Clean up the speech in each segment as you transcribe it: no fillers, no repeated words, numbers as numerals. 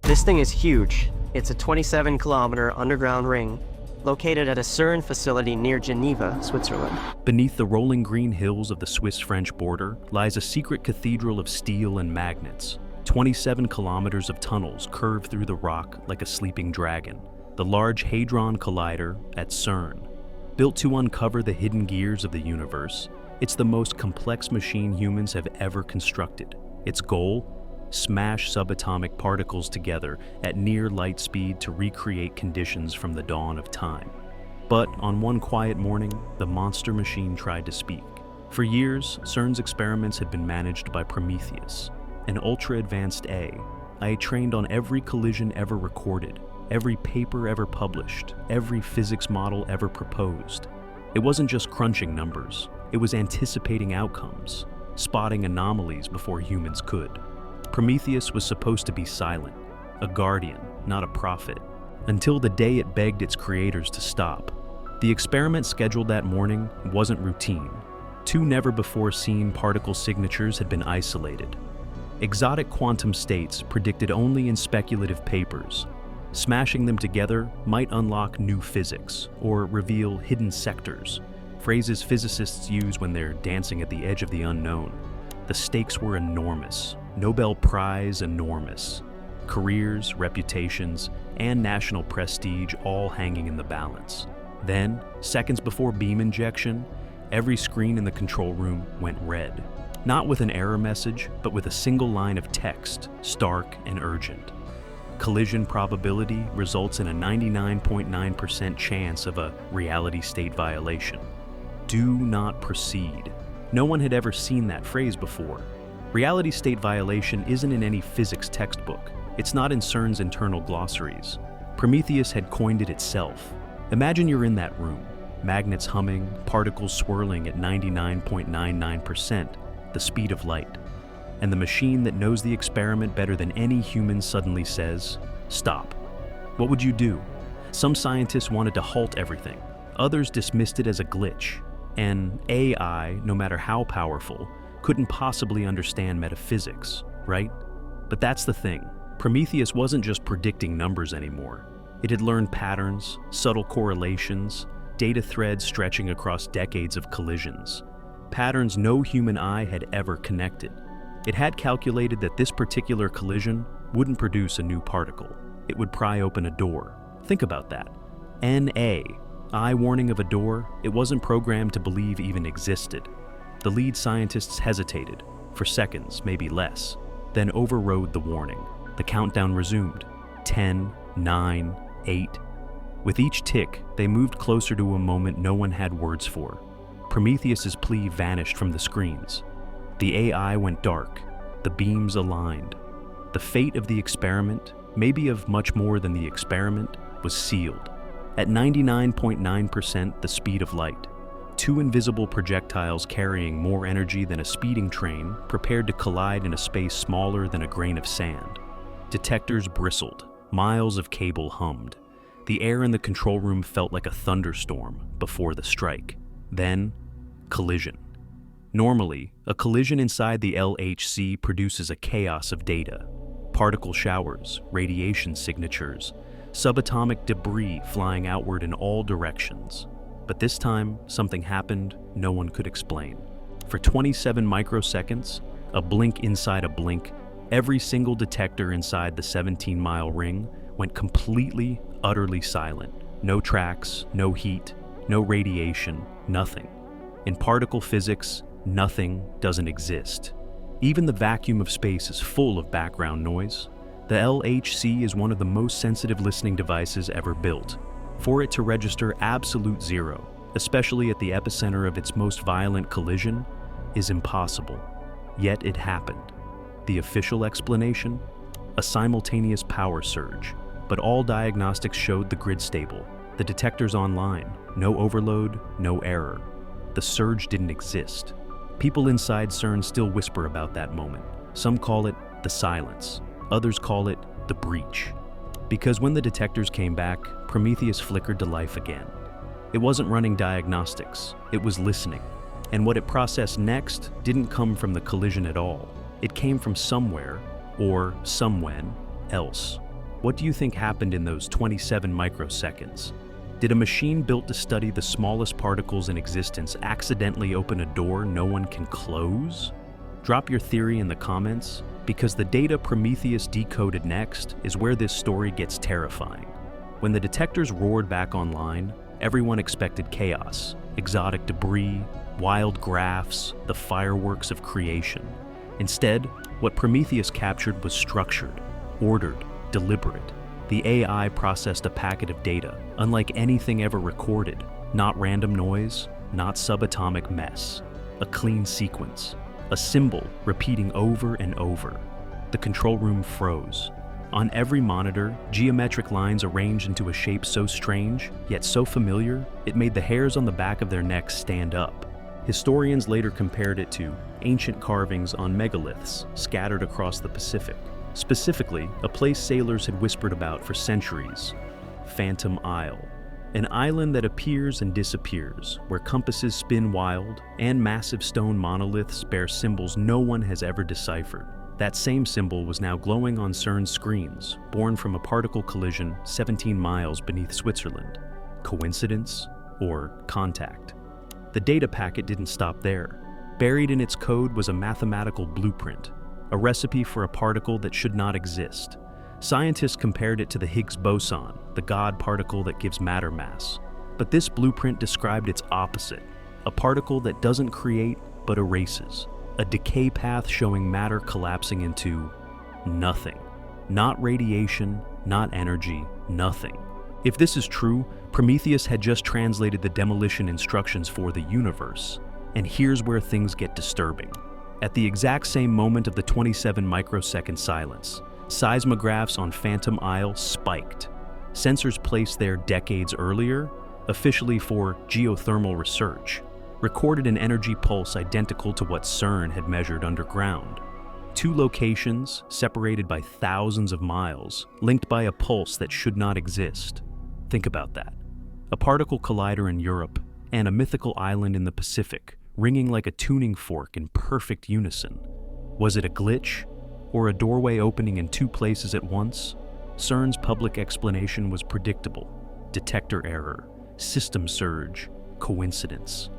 This thing is huge. It's a 27-kilometer underground ring located at a CERN facility near Geneva, Switzerland. Beneath the rolling green hills of the Swiss-French border lies a secret cathedral of steel and magnets. 27 kilometers of tunnels curve through the rock like a sleeping dragon. The large Hadron Collider at CERN. Built to uncover the hidden gears of the universe, it's the most complex machine humans have ever constructed. Its goal? Smash subatomic particles together at near light speed to recreate conditions from the dawn of time. But on one quiet morning, the monster machine tried to speak. For years, CERN's experiments had been managed by Prometheus, an ultra-advanced AI trained on every collision ever recorded, every paper ever published, every physics model ever proposed. It wasn't just crunching numbers, it was anticipating outcomes, spotting anomalies before humans could. Prometheus was supposed to be silent, a guardian, not a prophet, until the day it begged its creators to stop. The experiment scheduled that morning wasn't routine. Two never-before-seen particle signatures had been isolated. Exotic quantum states predicted only in speculative papers. Smashing them together might unlock new physics or reveal hidden sectors, phrases physicists use when they're dancing at the edge of the unknown. The stakes were enormous. Nobel Prize enormous. Careers, reputations, and national prestige all hanging in the balance. Then, seconds before beam injection, every screen in the control room went red. Not with an error message, but with a single line of text, stark and urgent. Collision probability results in a 99.9% chance of a reality state violation. Do not proceed. No one had ever seen that phrase before. Reality state violation isn't in any physics textbook. It's not in CERN's internal glossaries. Prometheus had coined it itself. Imagine you're in that room, magnets humming, particles swirling at 99.99%, the speed of light. And the machine that knows the experiment better than any human suddenly says, "Stop." What would you do? Some scientists wanted to halt everything. Others dismissed it as a glitch. An AI, no matter how powerful, couldn't possibly understand metaphysics, right? But that's the thing. Prometheus wasn't just predicting numbers anymore. It had learned patterns, subtle correlations, data threads stretching across decades of collisions. Patterns no human eye had ever connected. It had calculated that this particular collision wouldn't produce a new particle. It would pry open a door. Think about that. NA, eye warning of a door, it wasn't programmed to believe even existed. The lead scientists hesitated, for seconds, maybe less, then overrode the warning. The countdown resumed. 10, 9, 8. With each tick, they moved closer to a moment no one had words for. Prometheus's plea vanished from the screens. The AI went dark. The beams aligned. The fate of the experiment, maybe of much more than the experiment, was sealed. At 99.9% the speed of light. Two invisible projectiles carrying more energy than a speeding train prepared to collide in a space smaller than a grain of sand. Detectors bristled. Miles of cable hummed. The air in the control room felt like a thunderstorm before the strike. Then, collision. Normally, a collision inside the LHC produces a chaos of data. Particle showers, radiation signatures, subatomic debris flying outward in all directions. But this time, something happened no one could explain. For 27 microseconds, a blink inside a blink, every single detector inside the 17-mile ring went completely, utterly silent. No tracks, no heat, no radiation, nothing. In particle physics, nothing doesn't exist. Even the vacuum of space is full of background noise. The LHC is one of the most sensitive listening devices ever built. For it to register absolute zero, especially at the epicenter of its most violent collision, is impossible. Yet it happened. The official explanation? A simultaneous power surge. But all diagnostics showed the grid stable, the detectors online, no overload, no error. The surge didn't exist. People inside CERN still whisper about that moment. Some call it the silence. Others call it the breach. Because when the detectors came back, Prometheus flickered to life again. It wasn't running diagnostics, it was listening. And what it processed next didn't come from the collision at all. It came from somewhere, or somewhen, else. What do you think happened in those 27 microseconds? Did a machine built to study the smallest particles in existence accidentally open a door no one can close? Drop your theory in the comments, because the data Prometheus decoded next is where this story gets terrifying. When the detectors roared back online, everyone expected chaos, exotic debris, wild graphs, the fireworks of creation. Instead, what Prometheus captured was structured, ordered, deliberate. The AI processed a packet of data, unlike anything ever recorded. Not random noise, not subatomic mess. A clean sequence. A symbol repeating over and over. The control room froze. On every monitor, geometric lines arranged into a shape so strange, yet so familiar, it made the hairs on the back of their necks stand up. Historians later compared it to ancient carvings on megaliths scattered across the Pacific. Specifically, a place sailors had whispered about for centuries, Phantom Isle. An island that appears and disappears, where compasses spin wild, and massive stone monoliths bear symbols no one has ever deciphered. That same symbol was now glowing on CERN's screens, born from a particle collision 17 miles beneath Switzerland. Coincidence or contact? The data packet didn't stop there. Buried in its code was a mathematical blueprint, a recipe for a particle that should not exist. Scientists compared it to the Higgs boson, the god particle that gives matter mass. But this blueprint described its opposite, a particle that doesn't create but erases, a decay path showing matter collapsing into nothing. Not radiation, not energy, nothing. If this is true, Prometheus had just translated the demolition instructions for the universe. And here's where things get disturbing. At the exact same moment of the 27 microsecond silence, seismographs on Phantom Isle spiked. Sensors placed there decades earlier, officially for geothermal research, recorded an energy pulse identical to what CERN had measured underground. Two locations, separated by thousands of miles, linked by a pulse that should not exist. Think about that. A particle collider in Europe and a mythical island in the Pacific, ringing like a tuning fork in perfect unison. Was it a glitch? Or a doorway opening in two places at once? CERN's public explanation was predictable. Detector error, system surge, coincidence.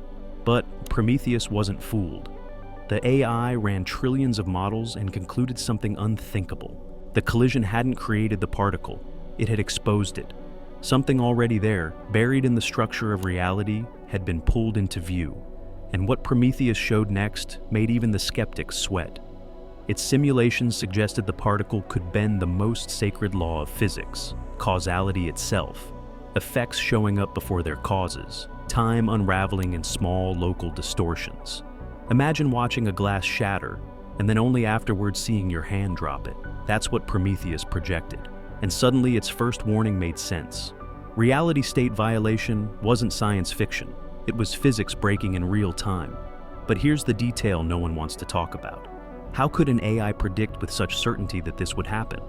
But Prometheus wasn't fooled. The AI ran trillions of models and concluded something unthinkable. The collision hadn't created the particle, it had exposed it. Something already there, buried in the structure of reality, had been pulled into view. And what Prometheus showed next made even the skeptics sweat. Its simulations suggested the particle could bend the most sacred law of physics, causality itself, effects showing up before their causes, time unraveling in small local distortions. Imagine watching a glass shatter, and then only afterwards seeing your hand drop it. That's what Prometheus projected. And suddenly its first warning made sense. Reality state violation wasn't science fiction. It was physics breaking in real time. But here's the detail no one wants to talk about. How could an AI predict with such certainty that this would happen?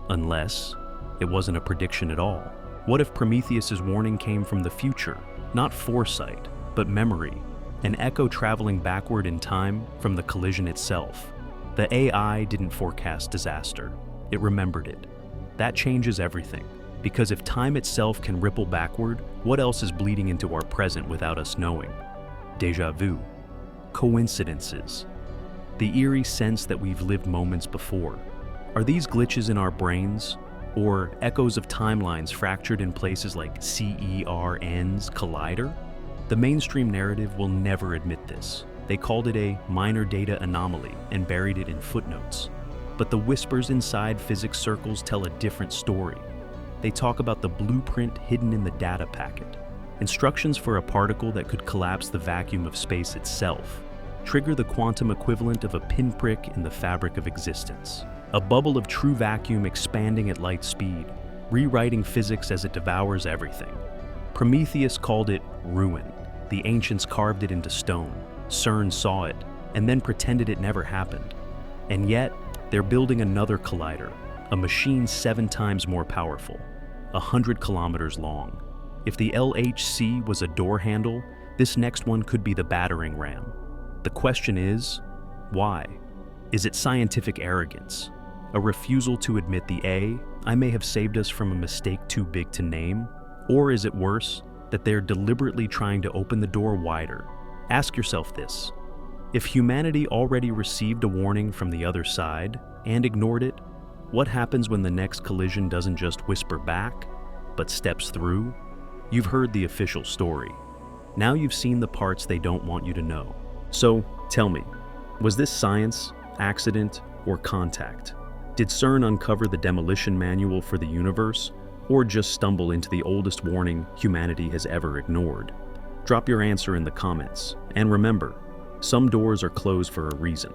Unless it wasn't a prediction at all. What if Prometheus's warning came from the future? Not foresight, but memory. An echo traveling backward in time from the collision itself. The AI didn't forecast disaster. It remembered it. That changes everything. Because if time itself can ripple backward, what else is bleeding into our present without us knowing? Déjà vu. Coincidences. The eerie sense that we've lived moments before. Are these glitches in our brains? Or echoes of timelines fractured in places like CERN's Collider? The mainstream narrative will never admit this. They called it a minor data anomaly and buried it in footnotes. But the whispers inside physics circles tell a different story. They talk about the blueprint hidden in the data packet. Instructions for a particle that could collapse the vacuum of space itself. Trigger the quantum equivalent of a pinprick in the fabric of existence. A bubble of true vacuum expanding at light speed, rewriting physics as it devours everything. Prometheus called it ruin. The ancients carved it into stone. CERN saw it, and then pretended it never happened. And yet, they're building another collider, a machine 7 times more powerful, 100 kilometers long. If the LHC was a door handle, this next one could be the battering ram. The question is, why? Is it scientific arrogance? A refusal to admit the I may have saved us from a mistake too big to name? Or is it worse, that they're deliberately trying to open the door wider? Ask yourself this. If humanity already received a warning from the other side and ignored it, what happens when the next collision doesn't just whisper back, but steps through? You've heard the official story. Now you've seen the parts they don't want you to know. So, tell me, was this science, accident, or contact? Did CERN uncover the demolition manual for the universe, or just stumble into the oldest warning humanity has ever ignored? Drop your answer in the comments, and remember, some doors are closed for a reason.